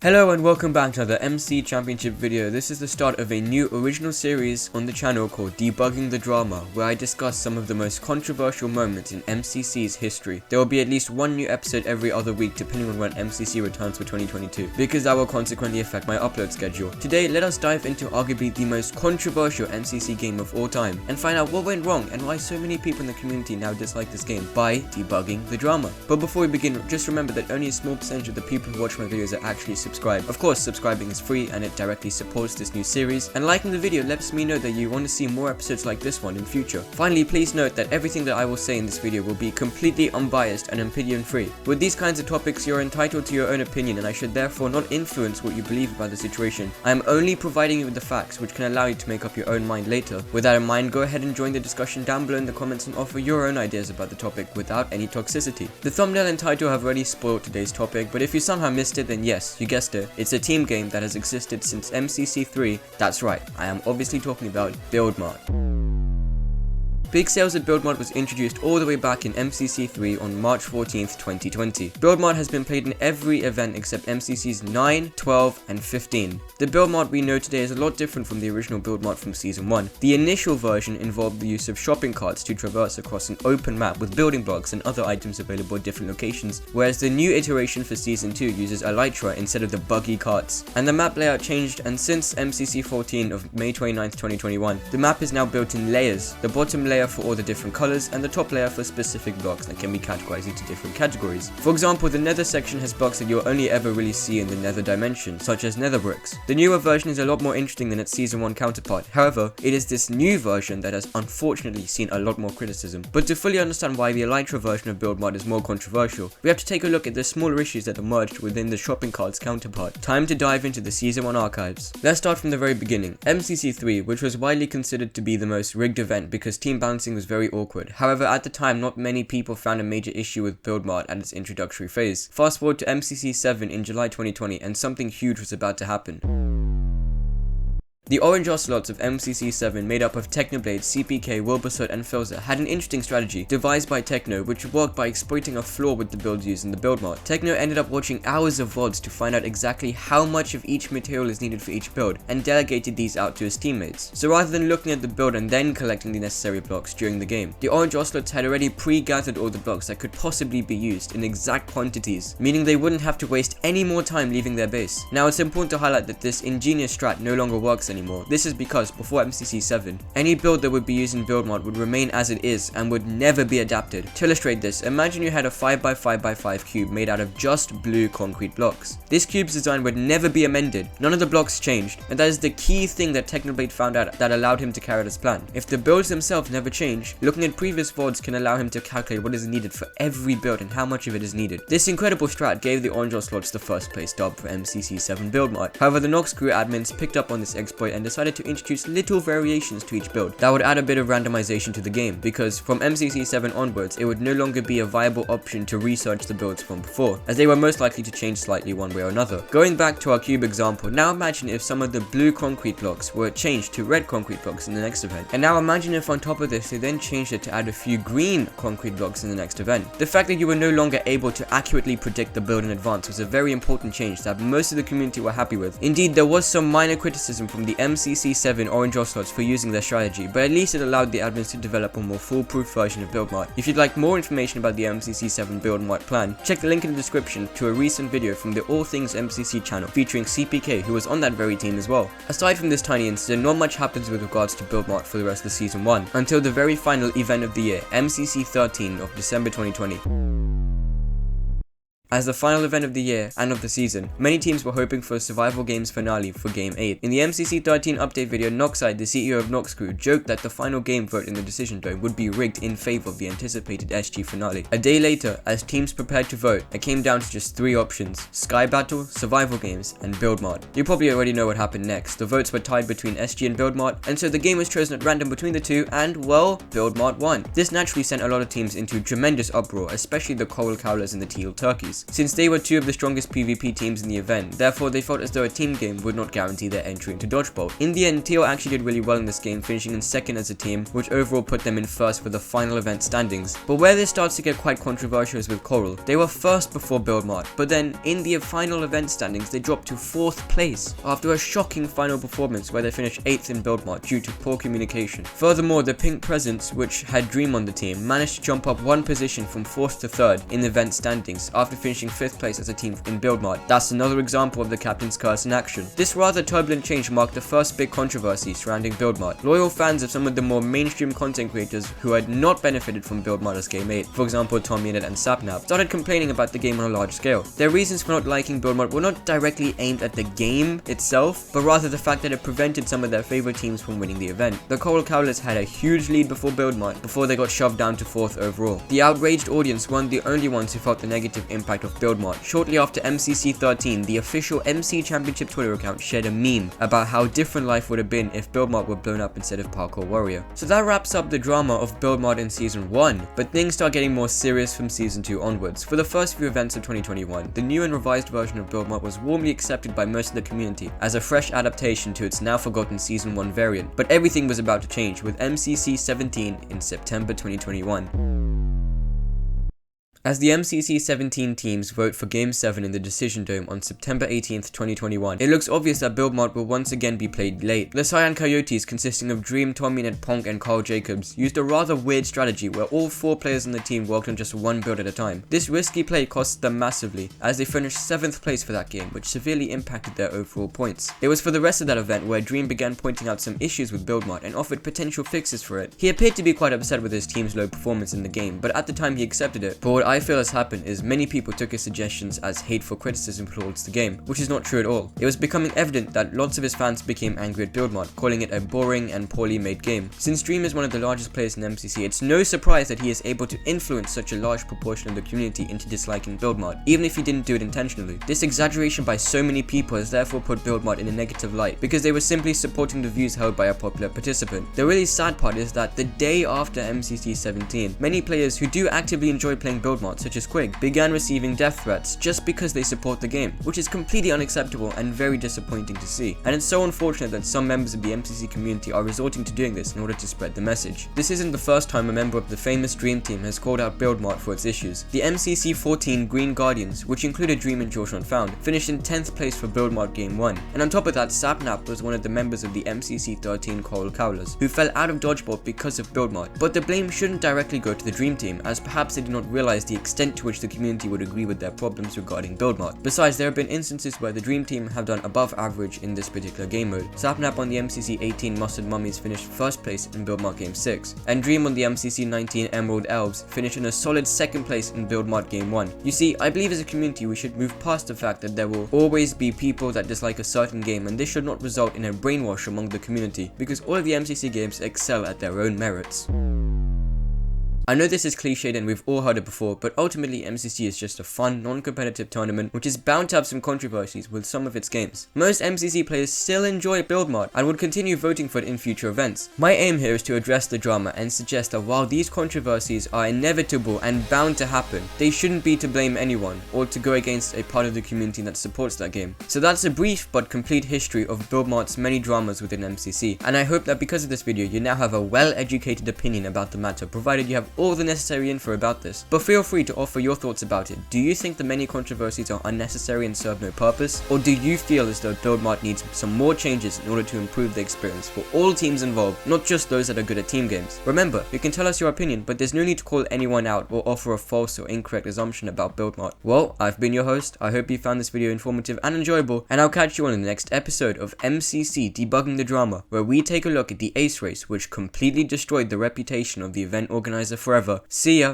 Hello and welcome back to another MC Championship video. This is the start of a new original series on the channel called Debugging the Drama, where I discuss some of the most controversial moments in MCC's history. There will be at least one new episode every other week depending on when MCC returns for 2022, because that will consequently affect my upload schedule. Today, let us dive into arguably the most controversial MCC game of all time, and find out what went wrong and why so many people in the community now dislike this game by debugging the drama. But before we begin, just remember that only a small percentage of the people who watch my videos are actually subscribe. Of course, subscribing is free and it directly supports this new series, and liking the video lets me know that you want to see more episodes like this one in future. Finally, please note that everything that I will say in this video will be completely unbiased and opinion free. With these kinds of topics, you're entitled to your own opinion, and I should therefore not influence what you believe about the situation. I am only providing you with the facts, which can allow you to make up your own mind later. With that in mind, go ahead and join the discussion down below in the comments and offer your own ideas about the topic without any toxicity. The thumbnail and title have already spoiled today's topic, but if you somehow missed it, then yes, you guessed it. It's a team game that has existed since MCC 3. That's right, I am obviously talking about Build Mart. Big sales at Build Mart was introduced all the way back in MCC 3 on March 14th, 2020. Build Mart has been played in every event except MCCs 9, 12, and 15. The Build Mart we know today is a lot different from the original Build Mart from Season 1. The initial version involved the use of shopping carts to traverse across an open map with building blocks and other items available at different locations, whereas the new iteration for Season 2 uses elytra instead of the buggy carts. And the map layout changed, and since MCC 14 of May 29th, 2021, the map is now built in layers. The bottom layer for all the different colors, and the top layer for specific blocks that can be categorized into different categories. For example, the nether section has blocks that you'll only ever really see in the nether dimension, such as nether bricks. The newer version is a lot more interesting than its Season 1 counterpart. However, it is this new version that has unfortunately seen a lot more criticism. But to fully understand why the elytra version of Build Mart is more controversial, we have to take a look at the smaller issues that emerged within the shopping cart's counterpart. Time to dive into the Season 1 archives. Let's start from the very beginning. MCC 3, which was widely considered to be the most rigged event because team balancing was very awkward. However, at the time, not many people found a major issue with Build Mart at its introductory phase. Fast forward to MCC 7 in July 2020, and something huge was about to happen. The orange ocelots of MCC 7, made up of Technoblade, CPK, Wilbur and Filzer, had an interesting strategy devised by Techno, which worked by exploiting a flaw with the builds used in the Build Mart. Techno ended up watching hours of VODs to find out exactly how much of each material is needed for each build, and delegated these out to his teammates. So rather than looking at the build and then collecting the necessary blocks during the game, the orange ocelots had already pre-gathered all the blocks that could possibly be used in exact quantities, meaning they wouldn't have to waste any more time leaving their base. Now, it's important to highlight that this ingenious strat no longer works anymore. This is because before MCC 7, any build that would be used in Build Mart would remain as it is and would never be adapted. To illustrate this, imagine you had a 5x5x5 cube made out of just blue concrete blocks. This cube's design would never be amended, none of the blocks changed, and that is the key thing that Technoblade found out that allowed him to carry out his plan. If the builds themselves never change, looking at previous VODs can allow him to calculate what is needed for every build and how much of it is needed. This incredible strat gave the orange ocelots the first place dub for MCC 7 Build Mart. However, the Noxcrew admins picked up on this exploit and decided to introduce little variations to each build that would add a bit of randomization to the game, because from MCC 7 onwards, it would no longer be a viable option to research the builds from before, as they were most likely to change slightly one way or another. Going back to our cube example, now imagine if some of the blue concrete blocks were changed to red concrete blocks in the next event, and now imagine if on top of this they then changed it to add a few green concrete blocks in the next event. The fact that you were no longer able to accurately predict the build in advance was a very important change that most of the community were happy with. Indeed, there was some minor criticism from the MCC 7 orange ocelots for using their strategy, but at least it allowed the admins to develop a more foolproof version of Build Mart. If you'd like more information about the MCC 7 Build Mart plan, check the link in the description to a recent video from the All Things MCC channel featuring CPK, who was on that very team as well. Aside from this tiny incident, not much happens with regards to Build Mart for the rest of Season 1, until the very final event of the year, MCC 13 of December 2020. As the final event of the year and of the season, many teams were hoping for a survival games finale for Game 8. In the MCC 13 update video, Noxide, the CEO of Noxcrew, joked that the final game vote in the Decision Dome would be rigged in favor of the anticipated SG finale. A day later, as teams prepared to vote, it came down to just 3 options: Sky Battle, Survival Games, and Build Mart. You probably already know what happened next. The votes were tied between SG and Build Mart, and so the game was chosen at random between the two, and well, Build Mart won. This naturally sent a lot of teams into tremendous uproar, especially the Coral Cowlers and the Teal Turkeys. teams. Since they were two of the strongest PvP teams in the event, therefore they felt as though a team game would not guarantee their entry into Dodgeball. In the end, Teal actually did really well in this game, finishing in second as a team, which overall put them in first for the final event standings. But where this starts to get quite controversial is with Coral. They were first before Build Mart, but then in the final event standings they dropped to 4th place after a shocking final performance where they finished 8th in Build Mart due to poor communication. Furthermore, the Pink Presence, which had Dream on the team, managed to jump up one position from 4th to 3rd in the event standings after finishing 5th place as a team in Build Mart. That's another example of the captain's curse in action. This rather turbulent change marked the first big controversy surrounding Build Mart. Loyal fans of some of the more mainstream content creators who had not benefited from Build Mart as Game 8, for example Tommy and Sapnap, started complaining about the game on a large scale. Their reasons for not liking Build Mart were not directly aimed at the game itself, but rather the fact that it prevented some of their favorite teams from winning the event. The Coral Cowlers had a huge lead before Build Mart, before they got shoved down to 4th overall. The outraged audience weren't the only ones who felt the negative impact of Build Mart. Shortly after MCC 13, the official MC Championship Twitter account shared a meme about how different life would have been if Build Mart were blown up instead of Parkour Warrior. So that wraps up the drama of Build Mart in Season 1, but things start getting more serious from Season 2 onwards. For the first few events of 2021, the new and revised version of Build Mart was warmly accepted by most of the community as a fresh adaptation to its now forgotten Season 1 variant, but everything was about to change with MCC 17 in September 2021. As the MCC 17 teams vote for Game 7 in the Decision Dome on September 18th, 2021, it looks obvious that Build Mart will once again be played late. The Cyan Coyotes, consisting of Dream, Tommy, Ponk, and Carl Jacobs, used a rather weird strategy where all 4 players on the team worked on just one build at a time. This risky play cost them massively, as they finished 7th place for that game, which severely impacted their overall points. It was for the rest of that event where Dream began pointing out some issues with Build Mart and offered potential fixes for it. He appeared to be quite upset with his team's low performance in the game, but at the time he accepted it. But what I feel has happened is many people took his suggestions as hateful criticism towards the game, which is not true at all. It was becoming evident that lots of his fans became angry at Build Mart, calling it a boring and poorly made game. Since Dream is one of the largest players in MCC, it's no surprise that he is able to influence such a large proportion of the community into disliking Build Mart, even if he didn't do it intentionally. This exaggeration by so many people has therefore put Build Mart in a negative light, because they were simply supporting the views held by a popular participant. The really sad part is that the day after MCC 17, many players who do actively enjoy playing Build Mart, such as Quig, began receiving death threats just because they support the game, which is completely unacceptable and very disappointing to see. And it's so unfortunate that some members of the MCC community are resorting to doing this in order to spread the message. This isn't the first time a member of the famous Dream team has called out Build Mart for its issues. The MCC 14 Green Guardians, which included Dream and Joshua Found, finished in 10th place for Build Mart Game 1. And on top of that, Sapnap was one of the members of the MCC 13 Coral Cowlers, who fell out of Dodgeball because of Build Mart. But the blame shouldn't directly go to the Dream team, as perhaps they did not realize the extent to which the community would agree with their problems regarding Build Mart. Besides, there have been instances where the Dream team have done above average in this particular game mode. Sapnap on the MCC 18 Mustard Mummies finished 1st place in Build Mart Game 6, and Dream on the MCC 19 Emerald Elves finished in a solid 2nd place in Build Mart Game 1. You see, I believe as a community we should move past the fact that there will always be people that dislike a certain game, and this should not result in a brainwash among the community, because all of the MCC games excel at their own merits. I know this is cliched and we've all heard it before, but ultimately MCC is just a fun, non-competitive tournament which is bound to have some controversies with some of its games. Most MCC players still enjoy Build Mart and would continue voting for it in future events. My aim here is to address the drama and suggest that while these controversies are inevitable and bound to happen, they shouldn't be to blame anyone or to go against a part of the community that supports that game. So that's a brief but complete history of Build Mart's many dramas within MCC, and I hope that because of this video you now have a well-educated opinion about the matter, provided you have all the necessary info about this. But feel free to offer your thoughts about it. Do you think the many controversies are unnecessary and serve no purpose? Or do you feel as though Build Mart needs some more changes in order to improve the experience for all teams involved, not just those that are good at team games? Remember, you can tell us your opinion, but there's no need to call anyone out or offer a false or incorrect assumption about Build Mart. Well, I've been your host. I hope you found this video informative and enjoyable, and I'll catch you on the next episode of MCC Debugging the Drama, where we take a look at the Ace Race, which completely destroyed the reputation of the event organizer forever. See ya!